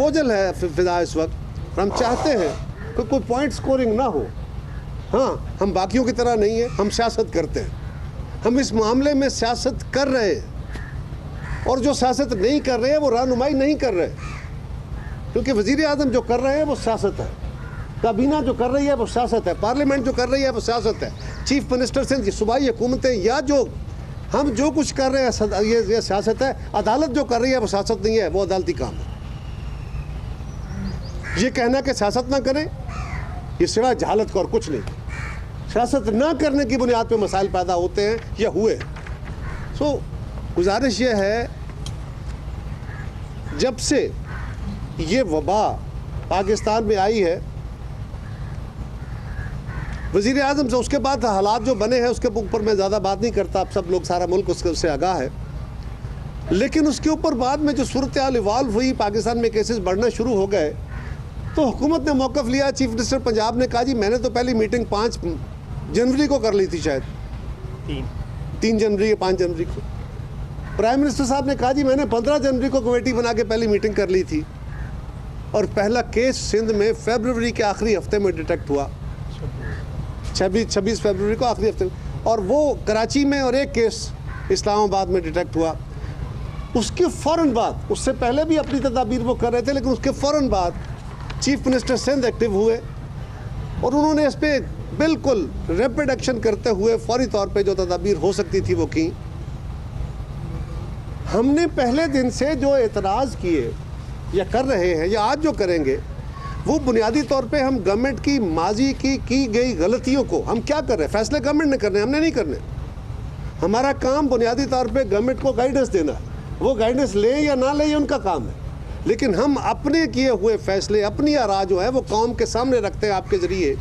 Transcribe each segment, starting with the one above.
बोझल है फिजा इस वक्त। हम चाहते हैं कि कोई पॉइंट स्कोरिंग ना हो। हाँ, हम बाकियों की तरह नहीं है, हम सियासत करते हैं। हम इस मामले में सियासत कर रहे हैं, और जो सियासत नहीं कर रहे हैं वो रहनुमाई नहीं कर रहे, क्योंकि वज़ीर आज़म जो कर रहे हैं वो सियासत है, काबीना जो कर रही है वो सियासत है, पार्लियामेंट जो कर रही है वो सियासत है, चीफ मिनिस्टर से सूबाई हुकूमतें या जो हम जो कुछ कर रहे हैं ये सियासत है। अदालत जो कर रही है वो सियासत नहीं है, वो अदालती काम है। ये कहना कि सियासत ना करें, ये सिवा जहालत का और कुछ नहीं। सियासत ना करने की बुनियाद पे मसाइल पैदा होते हैं या हुए। सो गुजारिश ये है, जब से ये वबा पाकिस्तान में आई है, वज़ीर आज़म से उसके बाद हालात जो बने हैं उसके ऊपर मैं ज़्यादा बात नहीं करता, अब सब लोग, सारा मुल्क उससे आगाह है। लेकिन उसके ऊपर बाद में जो सूरत हाल इवाल्व हुई, पाकिस्तान में केसेस बढ़ना शुरू हो गए, तो हुकूमत ने मौक़िफ़ लिया। चीफ मिनिस्टर पंजाब ने कहा जी मैंने तो पहली मीटिंग 5 जनवरी को कर ली थी, शायद 3 जनवरी या 5 जनवरी को। प्राइम मिनिस्टर साहब ने कहा जी मैंने 15 जनवरी को कमेटी बना के पहली मीटिंग कर ली थी, और पहला केस सिंध में फरवरी के आखिरी हफ्ते में डिटेक्ट हुआ, 26 फरवरी को आखिरी हफ्ते, और वो कराची में, और एक केस इस्लामाबाद में डिटेक्ट हुआ। उसके फ़ौरन बाद, उससे पहले भी अपनी तदाबीर वो कर रहे थे, लेकिन उसके फ़ौरन बाद चीफ मिनिस्टर सिंध एक्टिव हुए, और उन्होंने इस पर बिल्कुल रैपिड एक्शन करते हुए फौरी तौर पे जो तदाबीर हो सकती थी वो की। हमने पहले दिन से जो एतराज़ किए या कर रहे हैं या आज जो करेंगे, वो बुनियादी तौर पे हम गवर्नमेंट की माजी की गई गलतियों को, हम क्या कर रहे हैं, फैसले गवर्नमेंट ने करने, हमने नहीं करने। हमारा काम बुनियादी तौर पे गवर्नमेंट को गाइडेंस देना है, वो गाइडेंस ले या ना ले ये उनका काम है, लेकिन हम अपने किए हुए फैसले, अपनी आरा जो है वो कौम के सामने रखते हैं आपके ज़रिए,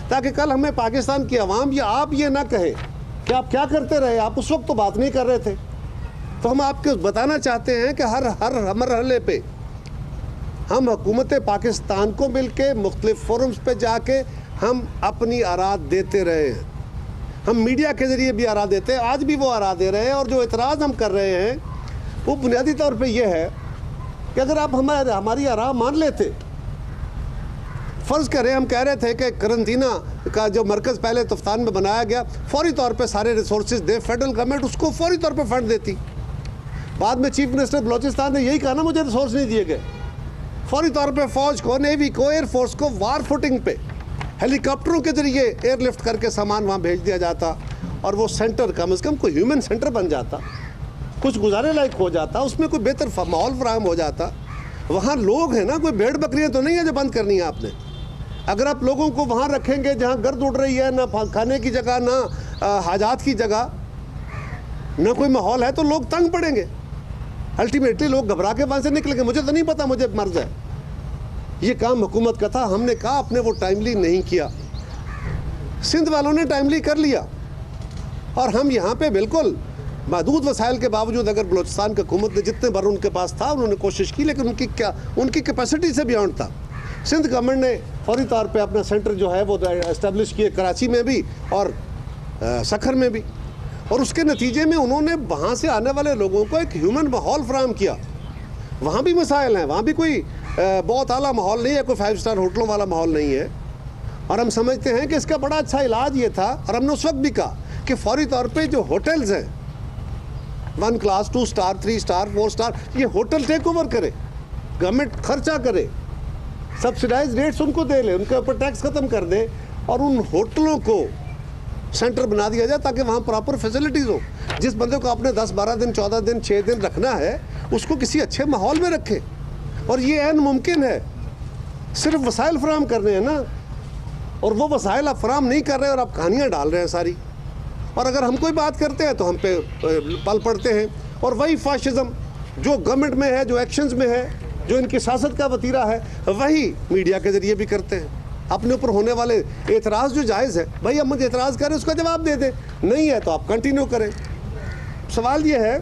ताकि कल हमें पाकिस्तान की आवाम या आप ये ना कहें कि आप क्या करते रहे, आप उस वक्त तो बात नहीं कर रहे थे। तो हम आपको बताना चाहते हैं कि हर मरहले पे हम हुकूमत पाकिस्तान को मिल के मुख्तलिफ फोरम्स पे जाके हम अपनी आरा देते रहे हैं। हम मीडिया के ज़रिए भी आरा देते हैं, आज भी वो आरा दे रहे हैं। और जो एतराज़ हम कर रहे हैं वो बुनियादी तौर पे ये है कि अगर आप हमारी आरा मान लेते, फ़र्ज़ करें हम कह रहे थे कि करंटीना का जो मरकज़ पहले तुफ्तान में बनाया गया, फौरी तौर पे सारे रिसोर्सेज दे, फेडरल गवर्नमेंट उसको फौरी तौर पे फंड देती। बाद में चीफ मिनिस्टर बलोचिस्तान ने यही कहा ना, मुझे रिसोर्स नहीं दिए गए। फौरी तौर पे फ़ौज को, नेवी को, एयरफोर्स को वार फुटिंग पे हेलीकॉप्टरों के ज़रिए एयरलिफ्ट करके सामान वहाँ भेज दिया जाता, और वो सेंटर कम से कम कोई ह्यूमन सेंटर बन जाता, कुछ गुजारे लायक हो जाता, उसमें कोई बेहतर माहौल फराहम हो जाता। वहाँ लोग हैं ना, कोई भेड़ बकरियाँ तो नहीं है जो बंद करनी है आपने। अगर आप लोगों को वहाँ रखेंगे जहाँ गर्द उड़ रही है, ना खाने की जगह, ना हाजात की जगह, ना कोई माहौल है, तो लोग तंग पड़ेंगे। अल्टीमेटली लोग घबरा के वहाँ से निकलेंगे। मुझे तो नहीं पता, मुझे मर्ज है, ये काम हुकूमत का था। हमने कहा आपने वो टाइमली नहीं किया, सिंध वालों ने टाइमली कर लिया, और हम यहाँ पे बिल्कुल महदूद वसाइल के बावजूद, अगर बलोचिस्तान की हुकूमत ने जितने बार उनके पास था उन्होंने कोशिश की, लेकिन उनकी कैपेसिटी से बियॉन्ड था। सिंध गवर्नमेंट ने फौरी तौर पे अपना सेंटर जो है वो इस्टेब्लिश किए, कराची में भी और सखर में भी, और उसके नतीजे में उन्होंने वहाँ से आने वाले लोगों को एक ह्यूमन माहौल फराहम किया। वहाँ भी मसाइल हैं, वहाँ भी कोई बहुत आला माहौल नहीं है, कोई 5 स्टार होटलों वाला माहौल नहीं है, और हम समझते हैं कि इसका बड़ा अच्छा इलाज ये था। और हमने उस वक्त भी कहा कि फौरी तौर पे जो होटल्स हैं 1 क्लास, 2 स्टार, 3 स्टार, 4 स्टार, ये होटल टेक ओवर करे, गवर्नमेंट खर्चा करे, सब्सिडाइज रेट्स उनको दे ले, उनके ऊपर टैक्स ख़त्म कर दे, और उन होटलों को सेंटर बना दिया जाए ताकि वहाँ प्रॉपर फैसिलिटीज़ हो। जिस बंदे को आपने 10, 12 दिन, 14 दिन, 6 दिन रखना है, उसको किसी अच्छे माहौल में रखें। और ये ऐन मुमकिन है, सिर्फ वसाइल फराहम करने हैं ना, और वो वसाइल आप फराहम नहीं कर रहे और आप कहानियाँ डाल रहे हैं सारी। और अगर हम कोई बात करते हैं तो हम पे पल पड़ते हैं, और वही फाशिज़म जो गवर्नमेंट में है, जो एक्शंस में है, जो इनकी सियासत का वतीरा है, वही मीडिया के ज़रिए भी करते हैं। अपने ऊपर होने वाले एतराज़ जो जायज़ है, भाई हम मुझे एतराज़ करें, उसका जवाब दे दें, नहीं है तो आप कंटिन्यू करें। सवाल ये है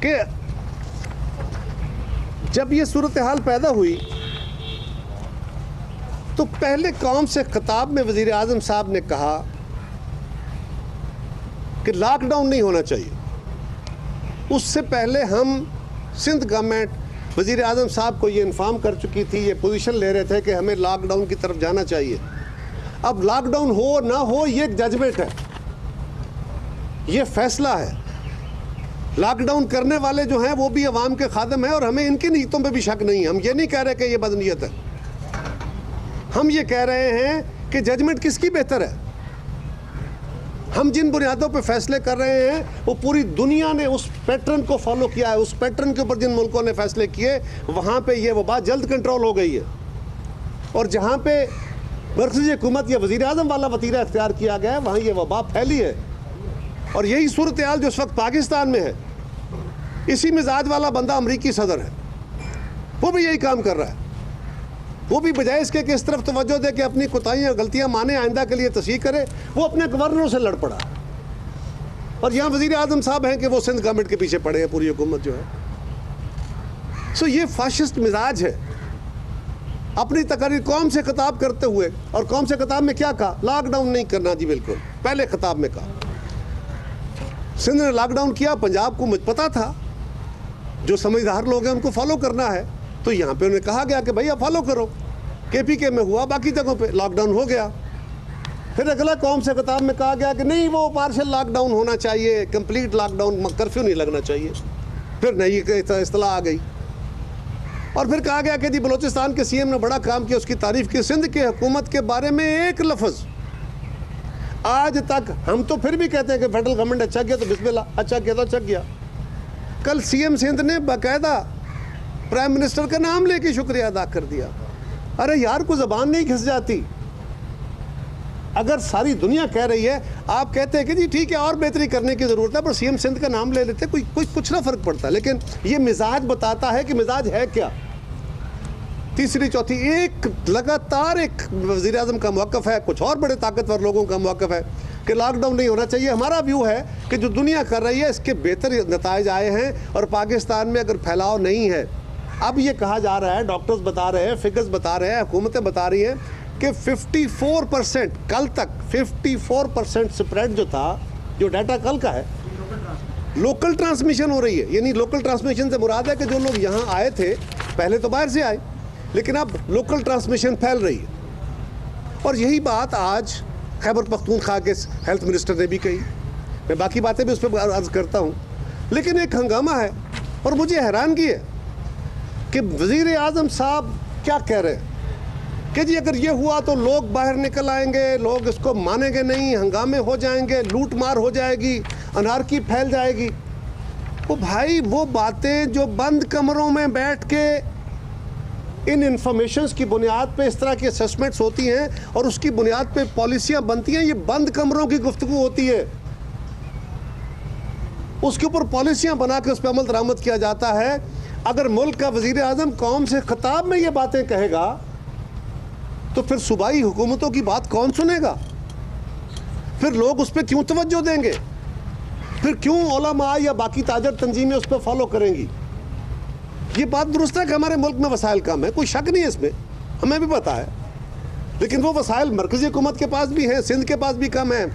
कि जब ये सूरत हाल पैदा हुई तो पहले कौम से खिताब में वज़ीर आज़म साहब ने कहा कि लॉकडाउन नहीं होना चाहिए। उससे पहले हम सिंध गवर्नमेंट वज़ीर आज़म साहब को ये इन्फॉर्म कर चुकी थी, ये पोजीशन ले रहे थे कि हमें लॉकडाउन की तरफ जाना चाहिए। अब लॉकडाउन हो ना हो ये एक जजमेंट है, ये फैसला है। लॉकडाउन करने वाले जो हैं वो भी अवाम के खादिम हैं और हमें इनकी नीयतों पे भी शक नहीं है। हम ये नहीं कह रहे कि ये बदनीयत है, हम ये कह रहे हैं कि जजमेंट किसकी बेहतर है। हम जिन बुनियादों पे फैसले कर रहे हैं वो पूरी दुनिया ने उस पैटर्न को फॉलो किया है। उस पैटर्न के ऊपर जिन मुल्कों ने फैसले किए वहाँ पे ये वबा जल्द कंट्रोल हो गई है। और जहाँ पे मरकज़ी हुकूमत या वज़ीर आज़म वाला वतीरा इख्तियार किया गया है वहाँ ये वबा फैली है। और यही सूरत हाल जो इस वक्त पाकिस्तान में है, इसी मिजाज वाला बंदा अमरीकी सदर है, वो भी यही काम कर रहा है। वो भी बजाय इसके कि इस तरफ तवज्जो दे कि अपनी कोताहियाँ गलतियाँ माने, आइंदा के लिए तस्हीह करे, वो अपने गवर्नरों से लड़ पड़ा। और यहाँ वज़ीर आज़म साहब हैं कि वो सिंध गवर्नमेंट के पीछे पड़े हैं, पूरी हुकूमत जो है। सो ये फाशिस्ट मिजाज है। अपनी तकरीर कौम से खिताब करते हुए, और कौम से खिताब में क्या कहा? लॉकडाउन नहीं करना जी, बिल्कुल पहले खिताब में कहा। सिंध ने लॉकडाउन किया, पंजाब को मुझे पता था, जो समझदार लोग हैं उनको फॉलो करना है, तो यहाँ पे उन्हें कहा गया कि भैया फॉलो करो। KPK में हुआ, बाकी जगहों पे लॉकडाउन हो गया। फिर अगला कौम से खिताब में कहा गया कि नहीं, वो पार्शल लॉकडाउन होना चाहिए, कंप्लीट लॉकडाउन, कर्फ्यू नहीं लगना चाहिए। फिर नई इस्तलाह आ गई और फिर कहा गया कि जी बलोचिस्तान के CM ने बड़ा काम किया, उसकी तारीफ़ की। सिंध के हुकूमत के बारे में एक लफ्ज़ आज तक, हम तो फिर भी कहते हैं कि फेडरल गवर्नमेंट अच्छा किया तो बिस्मिल्लाह, अच्छा किया तो अच्छा किया। कल CM सिंध ने बाकायदा प्राइम मिनिस्टर का नाम लेके शुक्रिया अदा कर दिया। अरे यार, को ज़बान नहीं घिस जाती? अगर सारी दुनिया कह रही है, आप कहते हैं कि जी ठीक है और बेहतरी करने की ज़रूरत है, पर CM सिंध का नाम ले लेते, कोई कुछ ना फ़र्क पड़ता। लेकिन ये मिजाज बताता है कि मिजाज है क्या। तीसरी चौथी, एक लगातार एक वज़ीर आज़म का मौक़िफ़ है, कुछ और बड़े ताकतवर लोगों का मौक़िफ़ है कि लॉकडाउन नहीं होना चाहिए। हमारा व्यू है कि जो दुनिया कर रही है इसके बेहतर नताइज आए हैं और पाकिस्तान में अगर फैलाव नहीं है। अब ये कहा जा रहा है, डॉक्टर्स बता रहे हैं, फिगर्स बता रहे हैं, हुकूमतें बता रही हैं कि 54%, कल तक 54% स्प्रेड जो था, जो डाटा कल का है, लोकल ट्रांसमिशन हो रही है। यानी लोकल ट्रांसमिशन से मुराद है कि जो लोग यहाँ आए थे पहले तो बाहर से आए, लेकिन अब लोकल ट्रांसमिशन फैल रही है। और यही बात आज खैबर पख्तूनख्वा के हेल्थ मिनिस्टर ने भी कही। मैं बाकी बातें भी उस पर अर्ज़ करता हूँ, लेकिन एक हंगामा है और मुझे हैरानगी है कि वज़ीर आज़म साहब क्या कह रहे हैं कि जी अगर ये हुआ तो लोग बाहर निकल आएंगे, लोग इसको मानेंगे नहीं, हंगामे हो जाएंगे, लूट मार हो जाएगी, अनारकी फैल जाएगी। वो भाई, वो बातें जो बंद कमरों में बैठ के इन इंफॉर्मेशंस की बुनियाद पे इस तरह की असेसमेंट्स होती हैं और उसकी बुनियाद पे पॉलिसियां बनती हैं, ये बंद कमरों की गुफ्तगू होती है। उसके ऊपर पॉलिसियां बना के उस पर अमल दरामद किया जाता है। अगर मुल्क का वज़ीर आज़म कौम से खिताब में ये बातें कहेगा तो फिर सूबाई हुकूमतों की बात कौन सुनेगा? फिर लोग उस पर क्यों तवज्जो देंगे? फिर क्यों उलमा या बाकी ताजर तंजीमें उस पर फॉलो करेंगी? ये बात दुरुस्त है कि हमारे मुल्क में वसाइल कम है, कोई शक नहीं है इसमें, हमें भी पता है। लेकिन वो वसाइल मरकज़ी हुकूमत के पास भी हैं, सिंध के पास भी कम है,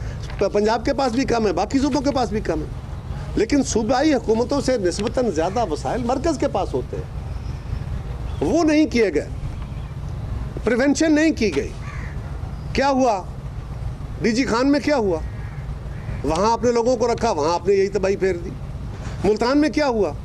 पंजाब के पास भी कम है, बाकी सूबों के पास भी कम है। लेकिन सूबाई हुकूमतों से निस्बतन ज़्यादा वसाइल मरकज़ के पास होते हैं। वो नहीं किए गए, प्रिवेंशन नहीं की गई। क्या हुआ? DG खान में क्या हुआ? वहाँ अपने लोगों को रखा, वहाँ आपने यही तबाही फेर दी। मुल्तान में क्या हुआ?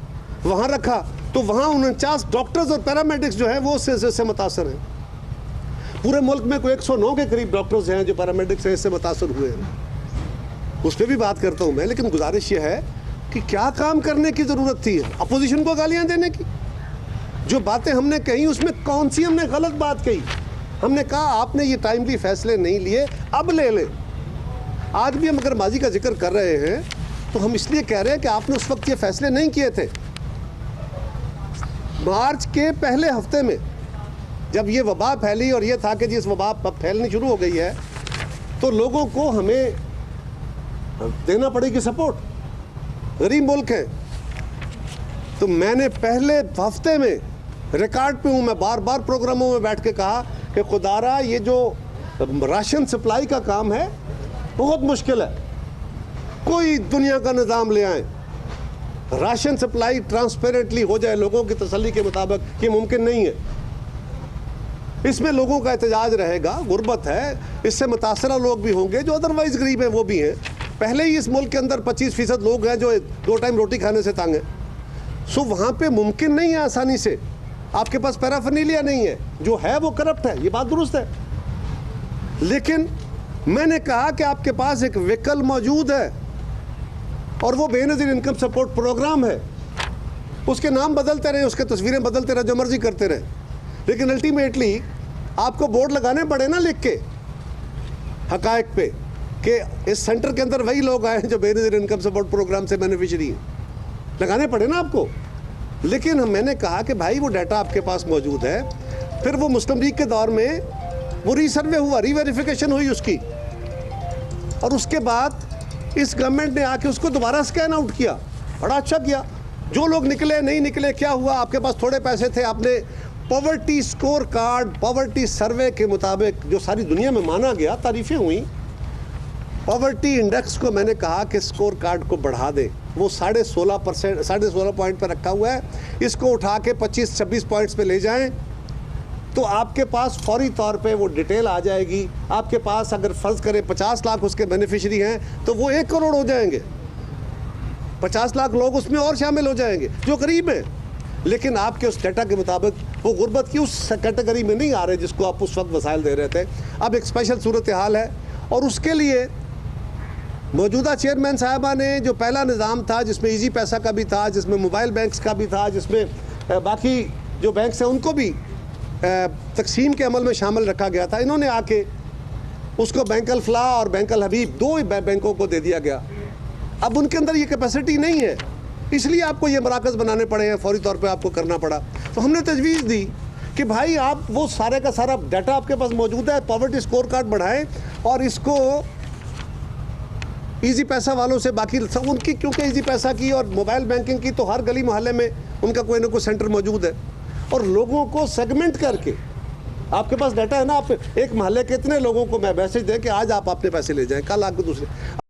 वहाँ रखा तो वहाँ 49 डॉक्टर्स और पैरामेडिक्स जो है वो से मुतासर हैं। पूरे मुल्क में कोई 109 के करीब डॉक्टर्स हैं जो पैरामेडिक्स हैं, इससे मुतासर हुए हैं। उस पर भी बात करता हूँ मैं, लेकिन गुजारिश ये है कि क्या काम करने की ज़रूरत थी अपोजिशन को गालियाँ देने की? जो बातें हमने कही उसमें कौन सी हमने गलत बात कही? हमने कहा आपने ये टाइमली फैसले नहीं लिए, अब ले लें। आज भी हम अगर माजी का जिक्र कर रहे हैं तो हम इसलिए कह रहे हैं कि आपने उस वक्त ये फैसले नहीं किए थे। मार्च के पहले हफ्ते में जब ये वबा फैली और ये था कि जिस वबा फैलनी शुरू हो गई है तो लोगों को हमें देना पड़ेगी सपोर्ट। गरीब मुल्क है, तो मैंने पहले हफ्ते में रिकॉर्ड पे हूँ, मैं बार बार प्रोग्रामों में बैठ के कहा कि खुदारा ये जो राशन सप्लाई का काम है बहुत मुश्किल है, कोई दुनिया का निज़ाम ले आए। राशन सप्लाई ट्रांसपेरेंटली हो जाए लोगों की तसल्ली के मुताबिक, ये मुमकिन नहीं है। इसमें लोगों का एहतजाज रहेगा, गुर्बत है, इससे मुतासरा लोग भी होंगे जो अदरवाइज गरीब हैं, वो भी हैं। पहले ही इस मुल्क के अंदर 25% लोग हैं जो 2 टाइम रोटी खाने से तंग हैं। सो वहाँ पे मुमकिन नहीं है आसानी से, आपके पास पैराफर्नीलिया नहीं है, जो है वो करप्ट है, ये बात दुरुस्त है। लेकिन मैंने कहा कि आपके पास एक विकल्प मौजूद है और वो बेनज़ीर इनकम सपोर्ट प्रोग्राम है। उसके नाम बदलते रहे, उसके तस्वीरें बदलते रहे, जो मर्जी करते रहे, लेकिन अल्टीमेटली आपको बोर्ड लगाने पड़े ना लिख के हकायक पे कि इस सेंटर के अंदर वही लोग आए जो बेनज़ीर इनकम सपोर्ट प्रोग्राम से बेनिफिशरी हैं, लगाने पड़े ना आपको। लेकिन मैंने कहा कि भाई वो डाटा आपके पास मौजूद है। फिर वो मुस्लिम लीग के दौर में वो रीसर्वे हुआ, रीवेरिफिकेशन हुई उसकी, और उसके बाद इस गवर्नमेंट ने आके उसको दोबारा स्कैन आउट किया, बड़ा अच्छा किया। जो लोग निकले नहीं निकले, क्या हुआ, आपके पास थोड़े पैसे थे, आपने पॉवर्टी स्कोर कार्ड, पॉवर्टी सर्वे के मुताबिक जो सारी दुनिया में माना गया, तारीफ़ें हुई। पॉवर्टी इंडेक्स को मैंने कहा कि स्कोर कार्ड को बढ़ा दे, वो 16.5 पॉइंट पर रखा हुआ है, इसको उठा के 25-26 पॉइंट्स पे ले जाएं तो आपके पास फौरी तौर पे वो डिटेल आ जाएगी। आपके पास अगर फ़र्ज़ करें 50 लाख उसके बेनिफिशरी हैं तो वो 1 करोड़ हो जाएंगे, 50 लाख लोग उसमें और शामिल हो जाएंगे जो गरीब हैं। लेकिन आपके उस डाटा के मुताबिक वो गुर्बत की उस कैटेगरी में नहीं आ रहे जिसको आप उस वक्त वसाइल दे रहे थे। अब एक स्पेशल सूरत हाल है और उसके लिए मौजूदा चेयरमैन साहबा ने जो पहला निज़ाम था जिसमें ईजी पैसा का भी था, जिसमें मोबाइल बैंक्स का भी था, जिसमें बाकी जो बैंक्स हैं उनको भी तकसीम के अमल में शामिल रखा गया था, इन्होंने आके उसको बैंक अल फलाह और बैंक अल हबीब 2 बैंकों को दे दिया गया। अब उनके अंदर ये कैपेसिटी नहीं है, इसलिए आपको ये मराकज़ बनाने पड़े हैं, फौरी तौर पे आपको करना पड़ा। तो हमने तजवीज़ दी कि भाई आप वो सारे का सारा डाटा आपके पास मौजूद है, पॉवर्टी स्कोर कार्ड बढ़ाएं और इसको ईजी पैसा वालों से, बाकी उनकी क्योंकि ईजी पैसा की और मोबाइल बैंकिंग की तो हर गली मोहल्ले में उनका कोई ना कोई सेंटर मौजूद है, और लोगों को सेगमेंट करके आपके पास डाटा है ना, आप एक मोहल्ले के इतने लोगों को मैं मैसेज दें कि आज आप अपने पैसे ले जाएं, कल आपको दूसरे